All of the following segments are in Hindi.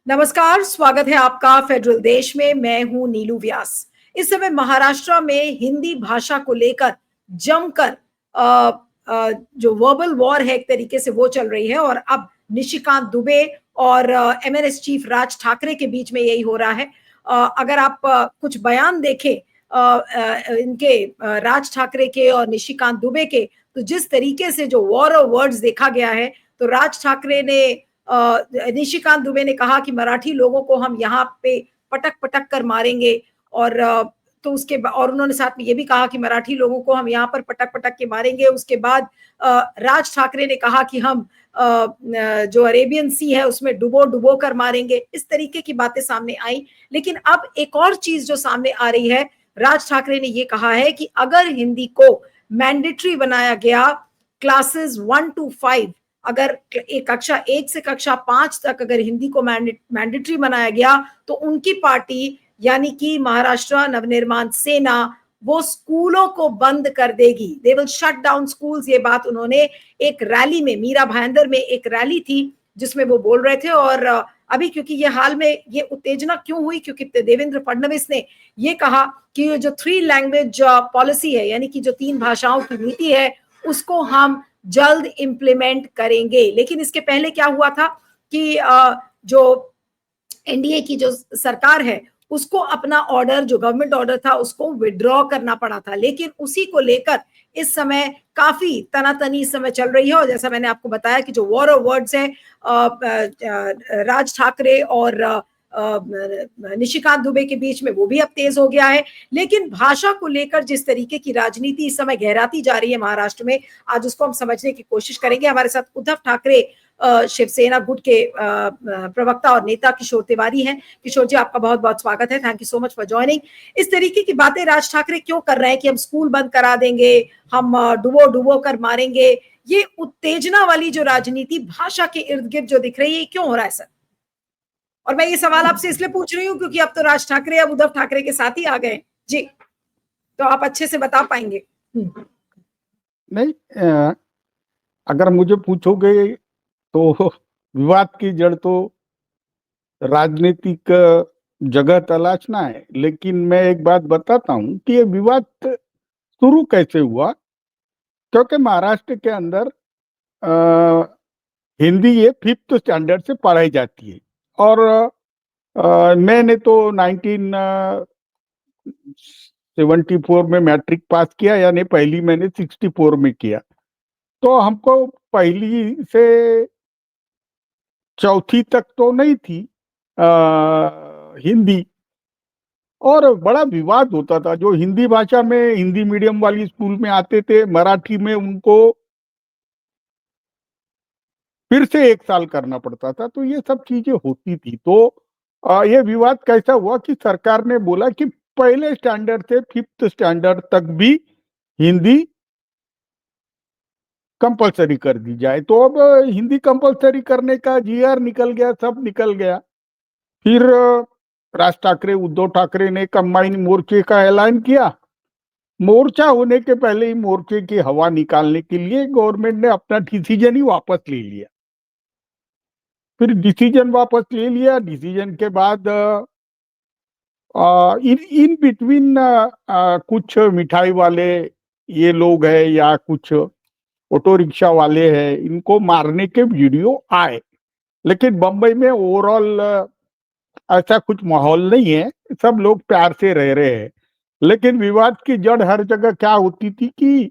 नमस्कार, स्वागत है आपका फेडरल देश में। मैं हूं नीलू व्यास। इस समय महाराष्ट्र में हिंदी भाषा को लेकर जमकर जो वर्बल वॉर है एक तरीके से वो चल रही है और अब निशिकांत दुबे और एमएनएस चीफ राज ठाकरे के बीच में यही हो रहा है। अगर आप कुछ बयान देखें इनके राज ठाकरे के और निशिकांत दुबे के, तो जिस तरीके से जो वॉर ऑफ वर्ड्स देखा गया है, तो राज ठाकरे ने निशिकांत दुबे ने कहा कि मराठी लोगों को हम यहाँ पे पटक पटक कर मारेंगे और तो उसके और उन्होंने साथ में ये भी कहा कि मराठी लोगों को हम यहाँ पर पटक पटक के मारेंगे। उसके बाद राज ठाकरे ने कहा कि हम जो अरेबियन सी है उसमें डुबो डुबो कर मारेंगे। इस तरीके की बातें सामने आई। लेकिन अब एक और चीज जो सामने आ रही है, राज ठाकरे ने ये कहा है कि अगर हिंदी को मैंडेटरी बनाया गया क्लासेस 1 to 5, अगर कक्षा 1 से कक्षा 5 तक अगर हिंदी को मैंडेटरी बनाया गया, तो उनकी पार्टी यानी कि महाराष्ट्र नवनिर्माण सेना वो स्कूलों को बंद कर देगी। They will shut down schools. ये बात उन्होंने एक रैली में, मीरा भाईंदर में एक रैली थी जिसमें वो बोल रहे थे। और अभी क्योंकि ये हाल में ये उत्तेजना क्यों हुई, क्योंकि देवेंद्र फडणवीस ने ये कहा कि जो 3 लैंग्वेज पॉलिसी है, यानी कि जो 3 भाषाओं की नीति है, उसको हम जल्द इंप्लीमेंट करेंगे। लेकिन इसके पहले क्या हुआ था कि जो एनडीए की जो सरकार है उसको अपना ऑर्डर, जो गवर्नमेंट ऑर्डर था, उसको विड्रॉ करना पड़ा था। लेकिन उसी को लेकर इस समय काफी तनातनी इस समय चल रही है। और जैसा मैंने आपको बताया कि जो वॉर ऑफ वर्ड्स है राज ठाकरे और निशिकांत दुबे के बीच में, वो भी अब तेज हो गया है। लेकिन भाषा को लेकर जिस तरीके की राजनीति इस समय गहराती जा रही है महाराष्ट्र में, आज उसको हम समझने की कोशिश करेंगे। हमारे साथ उद्धव ठाकरे शिवसेना गुट के प्रवक्ता और नेता किशोर तिवारी हैं। किशोर जी, आपका बहुत बहुत स्वागत है। Thank you so much for joining. इस तरीके की बातें राज ठाकरे क्यों कर रहे हैं कि हम स्कूल बंद करा देंगे, हम डुबो डुबो कर मारेंगे? ये उत्तेजना वाली जो राजनीति भाषा के इर्द गिर्द जो दिख रही है, क्यों हो रहा है सर? और मैं ये सवाल आपसे इसलिए पूछ रही हूँ क्योंकि अब तो राज ठाकरे अब उद्धव ठाकरे के साथ ही आ गए जी, तो आप अच्छे से बता पाएंगे। नहीं, अगर मुझे पूछोगे तो विवाद की जड़ तो राजनीतिक जगह तलाशना है। लेकिन मैं एक बात बताता हूं कि ये विवाद शुरू कैसे हुआ। क्योंकि महाराष्ट्र के अंदर हिंदी ये 5th स्टैंडर्ड से पढ़ाई जाती है। और मैंने तो 1974 में मैट्रिक पास किया, यानी पहली मैंने 64 में किया। तो हमको पहली से चौथी तक तो नहीं थी हिंदी, और बड़ा विवाद होता था। जो हिंदी भाषा में हिंदी मीडियम वाली स्कूल में आते थे, मराठी में उनको फिर से 1 साल करना पड़ता था। तो ये सब चीजें होती थी। तो ये विवाद कैसा हुआ कि सरकार ने बोला कि पहले स्टैंडर्ड से 5th स्टैंडर्ड तक भी हिंदी कंपलसरी कर दी जाए। तो अब हिंदी कंपलसरी करने का जीआर निकल गया, सब निकल गया। फिर राज ठाकरे, उद्धव ठाकरे ने कंबाइन मोर्चे का ऐलान किया। मोर्चा होने के पहले ही मोर्चे की हवा निकालने के लिए गवर्नमेंट ने अपना डिसीजन ही वापस ले लिया। फिर डिसीजन वापस ले लिया। डिसीजन के बाद इन बिटवीन कुछ मिठाई वाले ये लोग हैं या कुछ ऑटो रिक्शा वाले हैं, इनको मारने के वीडियो आए। लेकिन बंबई में ओवरऑल ऐसा कुछ माहौल नहीं है, सब लोग प्यार से रह रहे हैं। लेकिन विवाद की जड़ हर जगह क्या होती थी कि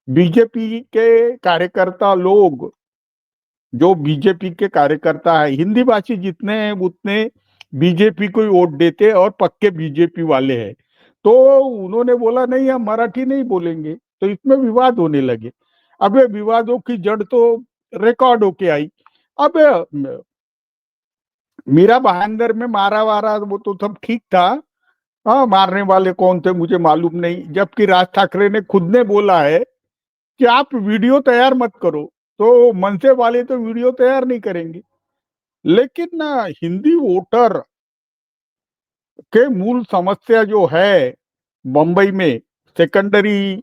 बीजेपी के कार्यकर्ता लोग, जो बीजेपी के कार्यकर्ता है, हिंदी भाषी जितने हैं उतने बीजेपी को ही वोट देते और पक्के बीजेपी वाले हैं। तो उन्होंने बोला नहीं, हम मराठी नहीं बोलेंगे। तो इसमें विवाद होने लगे। अब ये विवादों की जड़ तो रिकॉर्ड होके आई। अब मीरा भाईंदर में मारा वारा वो तो सब ठीक था। हाँ, मारने वाले कौन थे मुझे मालूम नहीं। जबकि राज ठाकरे ने खुद ने बोला है कि आप वीडियो तैयार मत करो। तो मनसे वाले तो वीडियो तैयार नहीं करेंगे। लेकिन ना, हिंदी वोटर के मूल समस्या जो है बंबई में, सेकेंडरी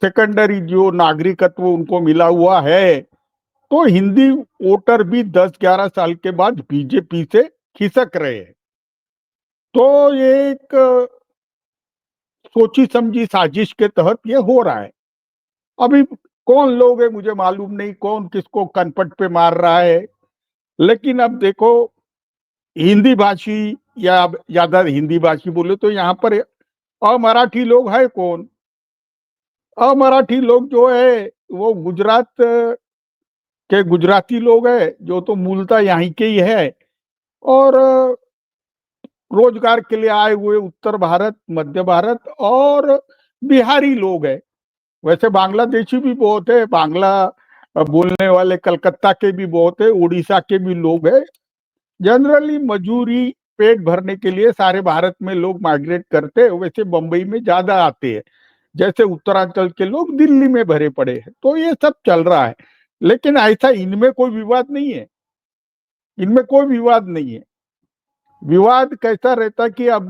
सेकेंडरी जो नागरिकत्व उनको मिला हुआ है, तो हिंदी वोटर भी 10-11 साल के बाद बीजेपी से खिसक रहे हैं। तो ये एक सोची समझी साजिश के तहत ये हो रहा है। अभी कौन लोग है मुझे मालूम नहीं, कौन किसको कनपट पे मार रहा है, लेकिन अब देखो हिंदी भाषी या अब ज्यादा हिंदी भाषी बोले तो यहाँ पर अमराठी लोग है कौन? अमराठी लोग जो है वो गुजरात के गुजराती लोग है जो तो मूलतः यहाँ के ही है, और रोजगार के लिए आए हुए उत्तर भारत, मध्य भारत और बिहारी लोग है। वैसे बांग्लादेशी भी बहुत है, बांग्ला बोलने वाले कलकत्ता के भी बहुत है, उड़ीसा के भी लोग है। जनरली मजूरी पेट भरने के लिए सारे भारत में लोग माइग्रेट करते हैं, वैसे बंबई में ज्यादा आते हैं। जैसे उत्तरांचल के लोग दिल्ली में भरे पड़े हैं, तो ये सब चल रहा है। लेकिन ऐसा इनमें कोई विवाद नहीं है, इनमें कोई विवाद नहीं है। विवाद कैसा रहता कि अब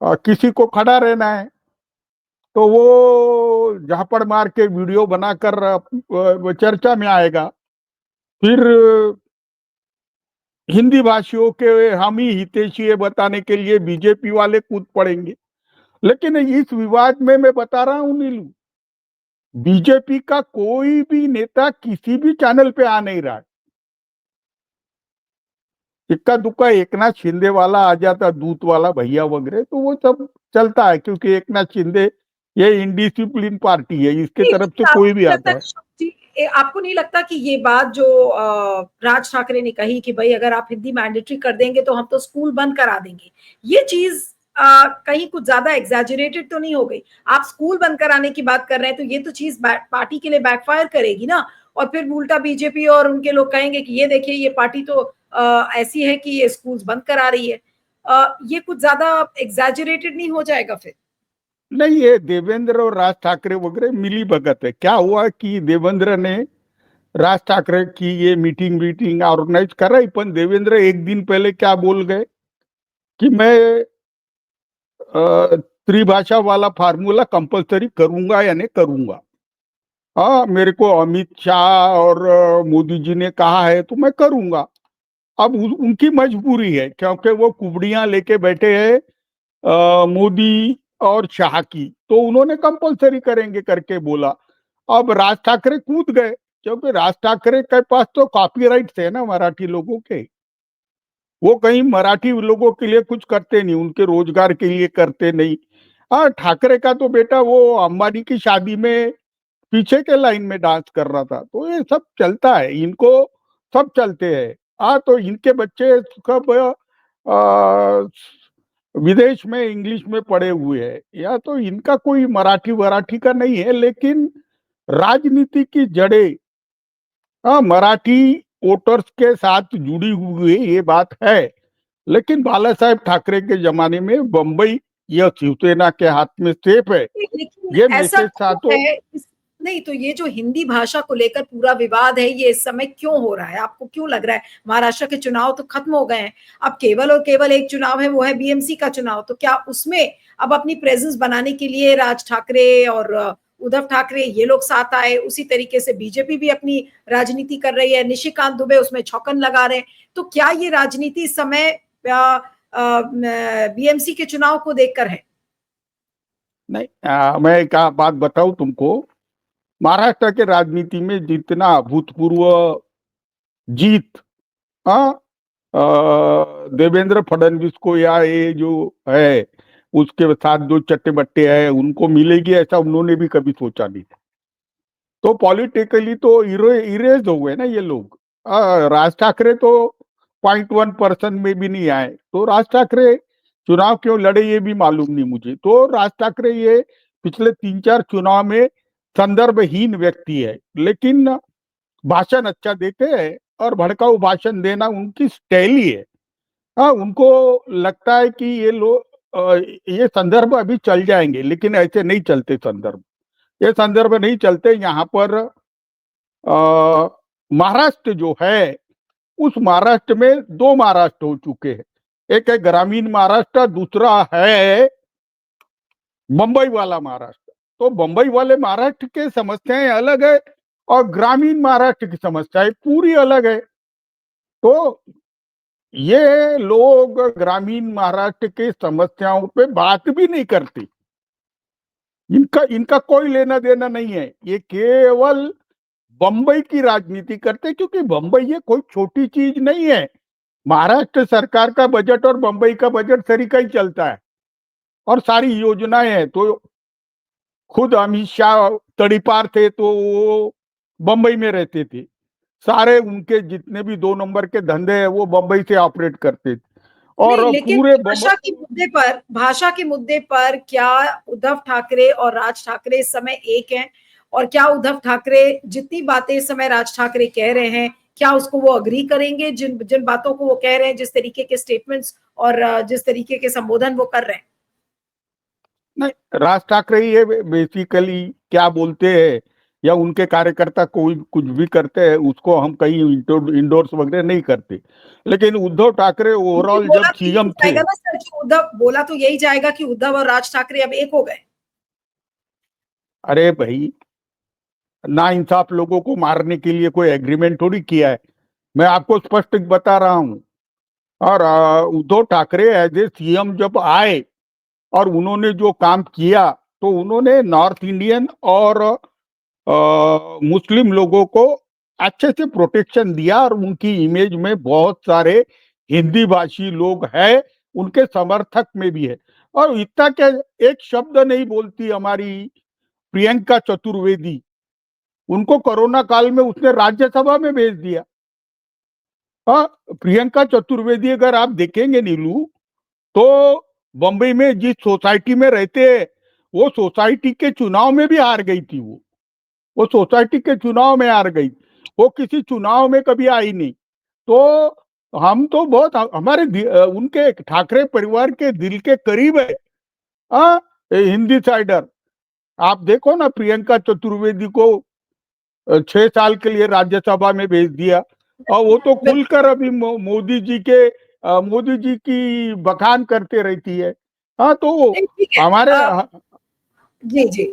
किसी को खड़ा रहना है तो वो झापड़ मार के वीडियो बनाकर वो चर्चा में आएगा। फिर हिंदी भाषियों के हम ही हितैषी है बताने के लिए बीजेपी वाले कूद पड़ेंगे। लेकिन इस विवाद में मैं बता रहा हूं नीलू, बीजेपी का कोई भी नेता किसी भी चैनल पे आ नहीं रहा है। इक्का दुक्का एकनाथ शिंदे वाला आ जाता, दूत वाला भैया वगैरह, तो वो सब चलता है क्योंकि एकनाथ शिंदे ये इनडिसिप्लिन पार्टी है, इसके नहीं, तरफ से लेकिन कोई आपको भी नहीं लगता आता है। कि आपको नहीं लगता कि ये बात जो राज ठाकरे ने कही कि भाई अगर आप हिंदी मैंडेटरी कर देंगे तो हम तो स्कूल बंद करा देंगे, ये चीज कहीं कुछ ज्यादा एग्जैजरेटेड तो नहीं हो गई? आप स्कूल बंद कराने की बात कर रहे हैं तो ये तो चीज पार्टी के लिए बैकफायर करेगी ना। और फिर उल्टा बीजेपी और उनके लोग कहेंगे कि ये देखिए ये पार्टी तो ऐसी है कि ये स्कूल्स बंद करा रही है। ये कुछ ज्यादा एग्जैजरेटेड नहीं हो जाएगा फिर? नहीं, ये देवेंद्र और राज ठाकरे वगैरह मिली भगत है। क्या हुआ कि देवेंद्र ने राज ठाकरे की ये मीटिंग मीटिंग ऑर्गेनाइज कराई, पण देवेंद्र एक दिन पहले क्या बोल गए कि मैं त्रिभाषा वाला फार्मूला कंपलसरी करूंगा या नहीं करूंगा। हाँ, मेरे को अमित शाह और मोदी जी ने कहा है तो मैं करूंगा। अब उनकी मजबूरी है क्योंकि वो कुबड़ियां लेके बैठे हैं मोदी और शाह की, तो उन्होंने कंपलसरी करेंगे करके बोला। अब राज ठाकरे कूद गए क्योंकि राज ठाकरे के पास तो कॉपीराइट है ना मराठी लोगों के। वो कहीं मराठी लोगों के लिए कुछ करते नहीं, उनके रोजगार के लिए करते नहीं। हाँ, ठाकरे का तो बेटा वो अंबानी की शादी में पीछे के लाइन में डांस कर रहा था, तो ये सब चलता है, इनको सब चलते हैं। हाँ, तो इनके बच्चे कब विदेश में इंग्लिश में पढ़े हुए हैं, या तो इनका कोई मराठी वराठी का नहीं है, लेकिन राजनीति की जड़ें मराठी वोटर्स के साथ जुड़ी हुई है, ये बात है। लेकिन बाला साहेब ठाकरे के जमाने में बंबई यह शिवसेना के हाथ में सेफ है, लेकिन ये ऐसा मैसेज था। क्यों तो है नहीं तो ये जो हिंदी भाषा को लेकर पूरा विवाद है ये इस समय क्यों हो रहा है? आपको क्यों लग रहा है? महाराष्ट्र के चुनाव तो खत्म हो गए हैं, अब केवल और केवल एक चुनाव है, वो है बीएमसी का चुनाव। तो क्या उसमें अब अपनी प्रेजेंस बनाने के लिए राज ठाकरे और उद्धव ठाकरे ये लोग साथ आए, उसी तरीके से बीजेपी भी अपनी राजनीति कर रही है, निशिकांत दुबे उसमें छौकन लगा रहे हैं। तो क्या ये राजनीति इस समय बीएमसी के चुनाव को देखकर है? नहीं, मैं एक बात बताऊं तुमको, महाराष्ट्र के राजनीति में जितना अभूतपूर्व जीत हाँ देवेंद्र फडणवीस को या ये जो है उसके साथ जो चट्टे बट्टे हैं उनको मिलेगी, ऐसा उन्होंने भी कभी सोचा नहीं था। तो पॉलिटिकली तो इरेज हो गए ना ये लोग। राज ठाकरे तो 0.1% में भी नहीं आए, तो राज ठाकरे चुनाव क्यों लड़े ये भी मालूम नहीं मुझे। तो राज ठाकरे ये पिछले 3-4 चुनाव में संदर्भहीन व्यक्ति है, लेकिन भाषण अच्छा देते हैं और भड़काऊ भाषण देना उनकी स्टाइल ही है। हाँ, उनको लगता है कि ये लोग ये संदर्भ अभी चल जाएंगे, लेकिन ऐसे नहीं चलते संदर्भ, ये संदर्भ नहीं चलते। यहाँ पर महाराष्ट्र जो है उस महाराष्ट्र में दो महाराष्ट्र हो चुके हैं, एक है ग्रामीण महाराष्ट्र, दूसरा है बंबई वाला महाराष्ट्र। तो बंबई वाले महाराष्ट्र के समस्याएं अलग है और ग्रामीण महाराष्ट्र की समस्याएं पूरी अलग है। तो ये लोग ग्रामीण महाराष्ट्र की समस्याओं पे बात भी नहीं करते। इनका इनका कोई लेना देना नहीं है। ये केवल बंबई की राजनीति करते, क्योंकि बंबई ये कोई छोटी चीज नहीं है। महाराष्ट्र सरकार का बजट और बंबई का बजट तरीका ही चलता है और सारी योजनाएं हैं। तो खुद अमित शाह तड़ीपार थे तो वो बंबई में रहते थे। सारे उनके जितने भी 2 नंबर के धंधे हैं वो बंबई से ऑपरेट करते थे। नहीं, और लेकिन पूरे भाषा के मुद्दे पर क्या उद्धव ठाकरे और राज ठाकरे इस समय एक हैं? और क्या उद्धव ठाकरे जितनी बातें इस समय राज ठाकरे कह रहे हैं, क्या उसको वो अग्री करेंगे, जिन जिन बातों को वो कह रहे हैं, जिस तरीके के स्टेटमेंट्स और जिस तरीके के संबोधन वो कर रहे हैं? नहीं, राज ठाकरे ये बेसिकली क्या बोलते हैं या उनके कार्यकर्ता कोई कुछ भी करते हैं उसको हम कहीं इंडोर्स वगैरह नहीं करते। लेकिन उद्धव ठाकरे लेकिन ओवरऑल बोला जब तो यही सीएम थे, जाएगा ना सर कि उद्धव, बोला तो यही जाएगा कि उद्धव और राज ठाकरे अब एक हो गए। अरे भाई, ना इंसाफ लोगों को मारने के लिए कोई एग्रीमेंट थोड़ी किया है। मैं आपको स्पष्ट बता रहा हूं। और Uddhav Thackeray as a CM जब आए और उन्होंने जो काम किया, तो उन्होंने नॉर्थ इंडियन और मुस्लिम लोगों को अच्छे से प्रोटेक्शन दिया और उनकी इमेज में बहुत सारे हिंदी भाषी लोग हैं, उनके समर्थक में भी है। और इतना क्या, एक शब्द नहीं बोलती हमारी प्रियंका चतुर्वेदी, उनको कोरोना काल में उसने राज्यसभा में भेज दिया। हाँ, प्रियंका चतुर्वेदी अगर आप देखेंगे नीलू, तो बंबई में जिस सोसाइटी में रहते हैं वो सोसाइटी के चुनाव में भी हार गई थी। वो सोसाइटी के चुनाव में हार गई, वो किसी चुनाव में कभी आई नहीं। तो हम तो बहुत हमारे उनके ठाकरे परिवार के दिल के करीब है। हाँ, हिंदी साइडर। आप देखो ना, प्रियंका चतुर्वेदी को 6 साल के लिए राज्यसभा में भेज दिया और वो तो खुलकर अभी मोदी जी की बखान करते रहती है। हाँ, तो नहीं, ठीक है। हमारे जी जी।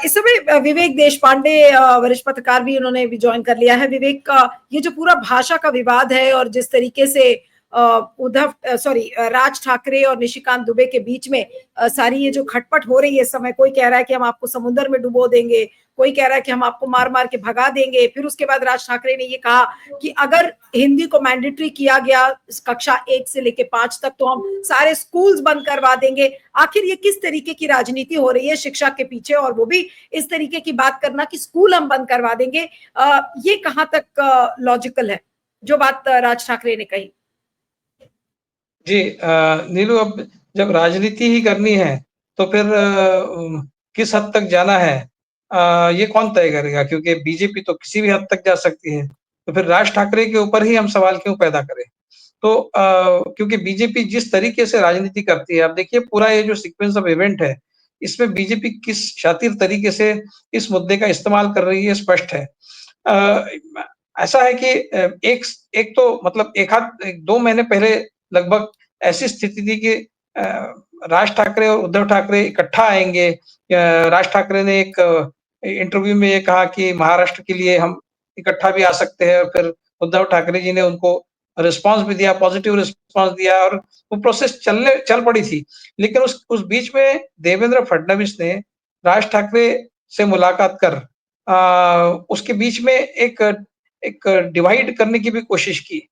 इस समय विवेक देश पांडे वरिष्ठ पत्रकार भी उन्होंने भी ज्वाइन कर लिया है। विवेक का ये जो पूरा भाषा का विवाद है और जिस तरीके से राज ठाकरे और निशिकांत दुबे के बीच में सारी ये जो खटपट हो रही है इस समय, कोई कह रहा है कि हम आपको समुद्र में डुबो देंगे, कोई कह रहा है कि हम आपको मार मार के भगा देंगे। फिर उसके बाद राज ठाकरे ने ये कहा कि अगर हिंदी को मैंडेटरी किया गया कक्षा 1 से लेके 5 तक तो हम सारे स्कूल्स बंद करवा देंगे। आखिर ये किस तरीके की राजनीति हो रही है शिक्षा के पीछे, और वो भी इस तरीके की बात करना कि स्कूल हम बंद करवा देंगे। ये कहां तक लॉजिकल है जो बात राज ठाकरे ने कही? जी, नीलू, अब जब राजनीति ही करनी है तो फिर किस हद तक जाना है ये कौन तय करेगा, क्योंकि बीजेपी तो किसी भी हद तक जा सकती है। तो फिर राज ठाकरे के ऊपर ही हम सवाल क्यों पैदा करें? तो क्योंकि बीजेपी जिस तरीके से राजनीति करती है, अब देखिए पूरा ये जो सीक्वेंस ऑफ इवेंट है, इसमें बीजेपी किस शातिर तरीके से इस मुद्दे का इस्तेमाल कर रही है, स्पष्ट है। ऐसा है कि एक एक तो मतलब 2 महीने पहले लगभग ऐसी स्थिति थी कि राज ठाकरे और उद्धव ठाकरे इकट्ठा आएँगे। राज ठाकरे ने एक इंटरव्यू में ये कहा कि महाराष्ट्र के लिए हम इकट्ठा भी आ सकते हैं, और फिर उद्धव ठाकरे जी ने उनको रिस्पॉन्स भी दिया, पॉजिटिव रिस्पॉन्स दिया और वो प्रोसेस चल पड़ी थी। लेकिन उस बीच में देवेंद्र फडणवीस ने राज ठाकरे से मुलाकात कर उसके बीच में एक एक डिवाइड करने की भी कोशिश की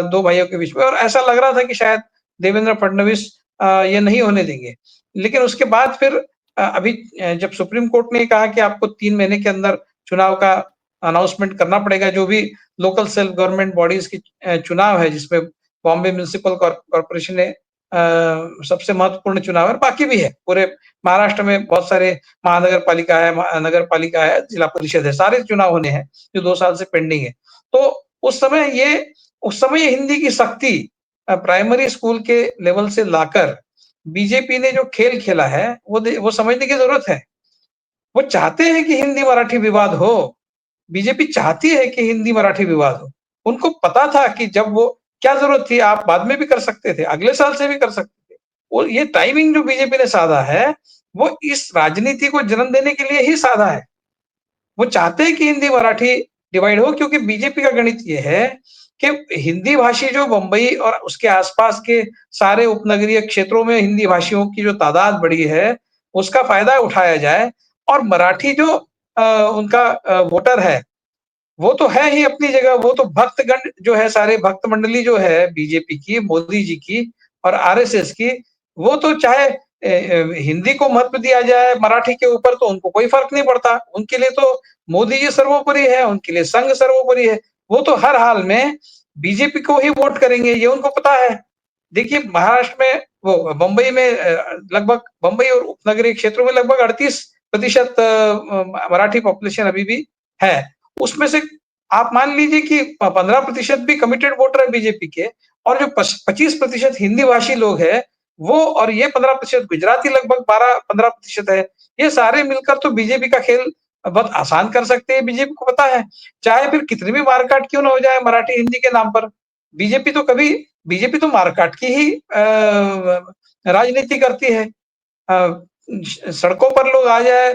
2 भाइयों के बीच में, और ऐसा लग रहा था कि शायद देवेंद्र फडणवीस ये नहीं होने देंगे। लेकिन उसके बाद फिर अभी जब सुप्रीम कोर्ट ने कहा कि आपको 3 महीने के अंदर चुनाव का अनाउंसमेंट करना पड़ेगा, जो भी लोकल सेल्फ गवर्नमेंट बॉडीज की चुनाव है, जिसमें बॉम्बे म्युनिसिपल कॉर्पोरेशन ने सबसे महत्वपूर्ण चुनाव है, बाकी भी है। पूरे महाराष्ट्र में बहुत सारे महानगर पालिका है, नगर पालिका है, जिला परिषद है, सारे चुनाव होने हैं जो 2 साल से पेंडिंग है। तो उस समय ये हिंदी की सख्ती प्राइमरी स्कूल के लेवल से लाकर बीजेपी ने जो खेल खेला है वो समझने की जरूरत है। वो चाहते हैं कि हिंदी मराठी विवाद हो, बीजेपी चाहती है कि हिंदी मराठी विवाद हो। उनको पता था कि जब वो क्या जरूरत थी, आप बाद में भी कर सकते थे, अगले साल से भी कर सकते थे। और ये टाइमिंग जो बीजेपी ने साधा है, वो इस राजनीति को जन्म देने के लिए ही साधा है। वो चाहते हैं कि हिंदी मराठी डिवाइड हो, क्योंकि बीजेपी का गणित ये है कि हिंदी भाषी जो बंबई और उसके आसपास के सारे उपनगरीय क्षेत्रों में हिंदी भाषियों की जो तादाद बढ़ी है, उसका फायदा उठाया जाए, और मराठी जो उनका वोटर है, वो तो है ही अपनी जगह, वो तो भक्तगण जो है, सारे भक्त मंडली जो है बीजेपी की, मोदी जी की और आरएसएस की, वो तो चाहे हिंदी को महत्व दिया जाए मराठी के ऊपर, तो उनको कोई फर्क नहीं पड़ता। उनके लिए तो मोदी जी सर्वोपरि है, उनके लिए संघ सर्वोपरि है। वो तो हर हाल में बीजेपी को ही वोट करेंगे, ये उनको पता है। देखिए महाराष्ट्र में, वो बंबई में लगभग बंबई और उपनगरीय क्षेत्रों में लगभग 38% मराठी पॉपुलेशन अभी भी है। उसमें से आप मान लीजिए कि 15% भी कमिटेड वोटर है बीजेपी के, और जो 25% हिंदी भाषी लोग हैं, वो और ये 15% गुजराती लगभग 12-15% है। ये सारे मिलकर तो बीजेपी का खेल बहुत आसान कर सकते हैं, बीजेपी को पता है। चाहे फिर कितनी भी मारकाट क्यों ना हो जाए मराठी हिंदी के नाम पर, बीजेपी तो मारकाट की ही राजनीति करती है। सड़कों पर लोग आ जाए,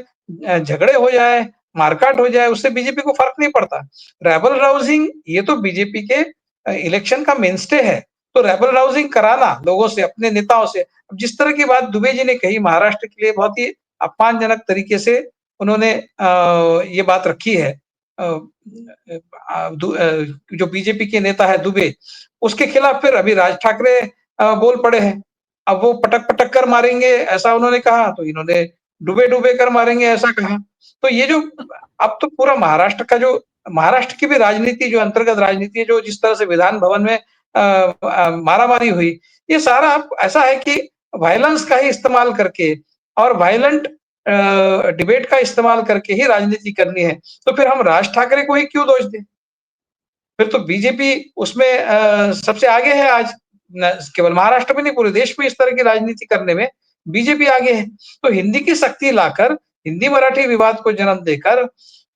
झगड़े हो जाए, मारकाट हो जाए, उससे बीजेपी को फर्क नहीं पड़ता। रेबल राउजिंग ये तो बीजेपी के इलेक्शन का मेनस्टे है। तो रेबल राउजिंग कराना लोगों से, अपने नेताओं से। अब जिस तरह की बात दुबे जी ने कही, महाराष्ट्र के लिए बहुत ही अपमानजनक तरीके से उन्होंने ये बात रखी है। जो बीजेपी के नेता है दुबे, उसके खिलाफ फिर अभी राज ठाकरे बोल पड़े हैं। अब वो पटक-पटक कर मारेंगे ऐसा उन्होंने कहा, तो इन्होंने डुबे-डुबे कर मारेंगे ऐसा कहा। तो ये जो अब तो पूरा महाराष्ट्र की भी राजनीति, जो अंतर्गत राजनीति है, जो जिस तरह से विधान भवन में मारामारी हुई, ये सारा अब ऐसा है कि वायलेंस का ही इस्तेमाल करके और वायलेंट डिबेट का इस्तेमाल करके ही राजनीति करनी है। तो फिर हम राज ठाकरे को ही क्यों दोष दें? फिर तो बीजेपी उसमें सबसे आगे है आज, न केवल महाराष्ट्र में नहीं, पूरे देश में इस तरह की राजनीति करने में बीजेपी आगे है। तो हिंदी की शक्ति लाकर, हिंदी मराठी विवाद को जन्म देकर,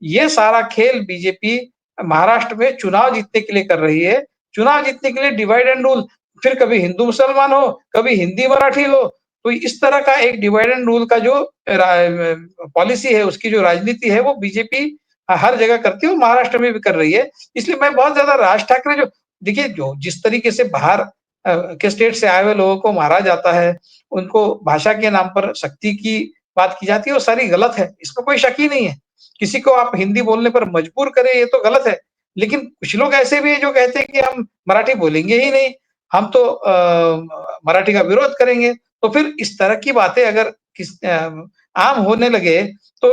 ये सारा खेल बीजेपी महाराष्ट्र में चुनाव जीतने के लिए कर रही है। चुनाव जीतने के लिए डिवाइड एंड रूल, फिर कभी हिंदू मुसलमान हो, कभी हिंदी मराठी हो, तो इस तरह का एक डिवाइड एंड रूल का जो पॉलिसी है, उसकी जो राजनीति है, वो बीजेपी हर जगह करती है और महाराष्ट्र में भी कर रही है। इसलिए मैं बहुत ज्यादा राज ठाकरे जो, देखिए जो जिस तरीके से बाहर के स्टेट से आए हुए लोगों को मारा जाता है, उनको भाषा के नाम पर सख्ती की बात की जाती है, वो सारी गलत है, इसमें कोई शक ही नहीं है। किसी को आप हिंदी बोलने पर मजबूर करें, ये तो गलत है। लेकिन कुछ लोग ऐसे भी हैं जो कहते हैं कि हम मराठी बोलेंगे ही नहीं, हम तो मराठी का विरोध करेंगे। तो फिर इस तरह की बातें अगर आम होने लगे, तो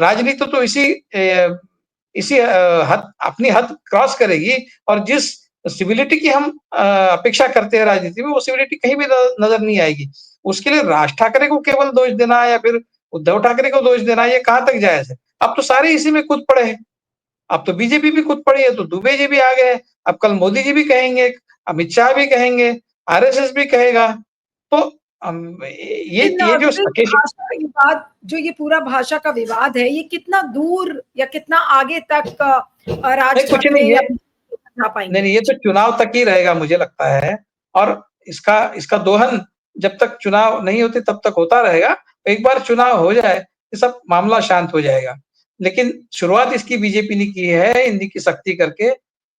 राजनीति तो इसी हद, अपनी हद क्रॉस करेगी, और जिस सिविलिटी की हम अपेक्षा करते हैं राजनीति में, वो सिविलिटी कहीं भी नजर नहीं आएगी। उसके लिए राज ठाकरे को केवल दोष देना या फिर उद्धव ठाकरे को दोष देना, ये कहाँ तक जायज है? अब तो सारे इसी में कूद पड़े हैं। अब तो बीजेपी भी कूद पड़ी है, तो दुबे जी भी आ गए हैं। अब कल मोदी जी भी कहेंगे, अमित शाह भी कहेंगे, आरएसएस भी कहेगा। तो ये जो लेकिन भाषा विवाद, जो ये पूरा भाषा का विवाद है, ये कितना दूर या कितना आगे तक राज कुछ ठाकरे नहीं या है, नहीं, ये तो चुनाव तक ही रहेगा मुझे लगता है। और इसका दोहन जब तक चुनाव नहीं होते तब तक होता रहेगा। एक बार चुनाव हो जाए, ये सब मामला शांत हो जाएगा। लेकिन शुरुआत इसकी बीजेपी ने की है हिंदी की सख्ती करके,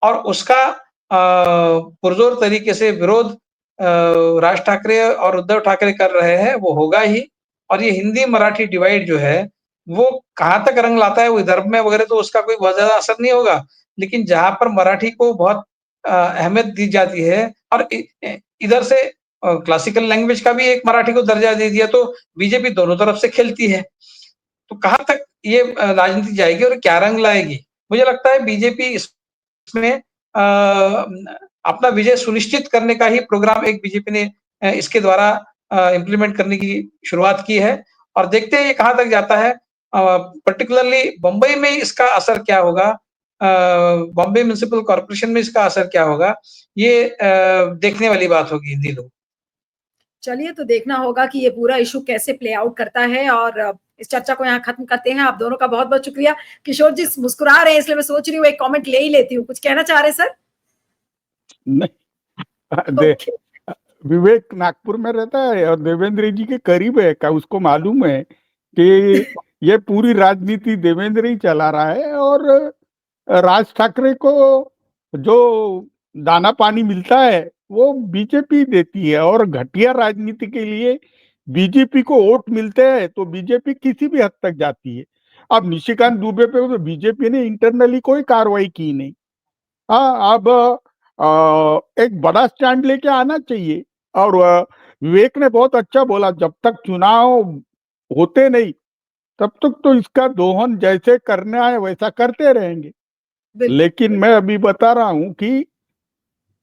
और उसका पुरजोर तरीके से विरोध राज ठाकरे और उद्धव ठाकरे कर रहे हैं, वो होगा ही। और ये हिंदी मराठी डिवाइड जो है, वो कहाँ तक रंग लाता है, वो विदर्भ में वगैरह तो उसका कोई बहुत ज्यादा असर नहीं होगा। लेकिन जहाँ पर मराठी को बहुत अहमियत दी जाती है, और इधर से क्लासिकल लैंग्वेज का भी एक मराठी को दर्जा दे दिया, तो बीजेपी दोनों तरफ से खेलती है। तो कहाँ तक ये राजनीति जाएगी और क्या रंग लाएगी? मुझे लगता है बीजेपी इसमें अपना विजय सुनिश्चित करने का ही प्रोग्राम एक बीजेपी ने इसके द्वारा इम्प्लीमेंट करने की शुरुआत की है, और देखते हैं ये कहाँ तक जाता है। पर्टिकुलरली बम्बई में इसका असर क्या होगा, बॉम्बे म्युनिसिपल कॉर्पोरेशन में इसका असर क्या होगा, ये देखने वाली बात होगी नीलू। चलिए, तो देखना होगा कि ये पूरा इशू कैसे प्ले आउट करता है, और इस चर्चा को यहाँ खत्म करते हैं। आप दोनों का बहुत बहुत शुक्रिया। किशोर जी मुस्कुरा रहे हैं, इसलिए मैं सोच रही हूँ एक कमेंट ले ही लेती हूँ। कुछ कहना चाह रहे सर? नहीं, विवेक नागपुर में रहता है और देवेंद्र जी के करीब है, क्या उसको मालूम है कि ये पूरी राजनीति देवेंद्र ही चला रहा है, और राज ठाकरे को जो दाना पानी मिलता है वो बीजेपी देती है, और घटिया राजनीति के लिए बीजेपी को वोट मिलते हैं तो बीजेपी किसी भी हद तक जाती है। अब निशिकांत दुबे पे तो बीजेपी ने इंटरनली कोई कार्रवाई की नहीं। हाँ, अब एक बड़ा स्टैंड लेके आना चाहिए। और विवेक ने बहुत अच्छा बोला, जब तक चुनाव होते नहीं तब तक तो इसका दोहन जैसे करना है वैसा करते रहेंगे। बिल्कुल। लेकिन मैं अभी बता रहा हूं कि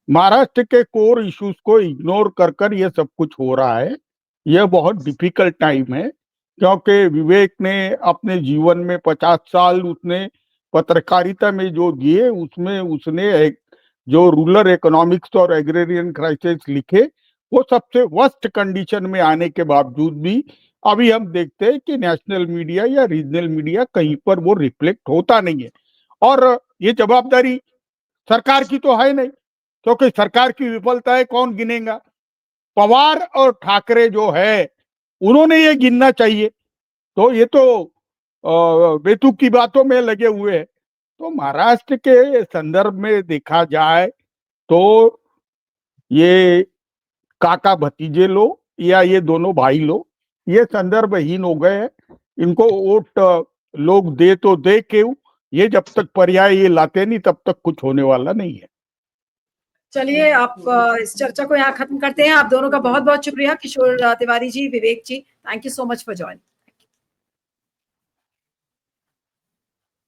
महाराष्ट्र के कोर इश्यूज को इग्नोर कर ये सब कुछ हो रहा है। यह बहुत डिफिकल्ट टाइम है, क्योंकि विवेक ने अपने जीवन में 50 साल उसने पत्रकारिता में जो दिए, उसमें उसने एक जो रूरल इकोनॉमिक्स और एग्रेरियन क्राइसिस लिखे, वो सबसे वर्स्ट कंडीशन में आने के बावजूद भी अभी हम देखते हैं कि नेशनल मीडिया या रीजनल मीडिया कहीं पर वो रिफ्लेक्ट होता नहीं है। और ये जवाबदारी सरकार की तो है नहीं, क्योंकि सरकार की विफलताएं कौन गिनेगा? पवार और ठाकरे जो है उन्होंने ये गिनना चाहिए। तो ये तो बेतुक की बातों में लगे हुए हैं। तो महाराष्ट्र के संदर्भ में देखा जाए तो ये काका भतीजे लो या ये दोनों भाई लो, ये संदर्भहीन हो गए हैं। इनको वोट लोग दे तो दे क्यों, ये जब तक पर्याय ये लाते नहीं तब तक कुछ होने वाला नहीं है। चलिए, आप इस चर्चा को यहाँ खत्म करते हैं। आप दोनों का बहुत बहुत शुक्रिया, Kishore Tiwari ji, Vivek ji. Thank you so much for joining.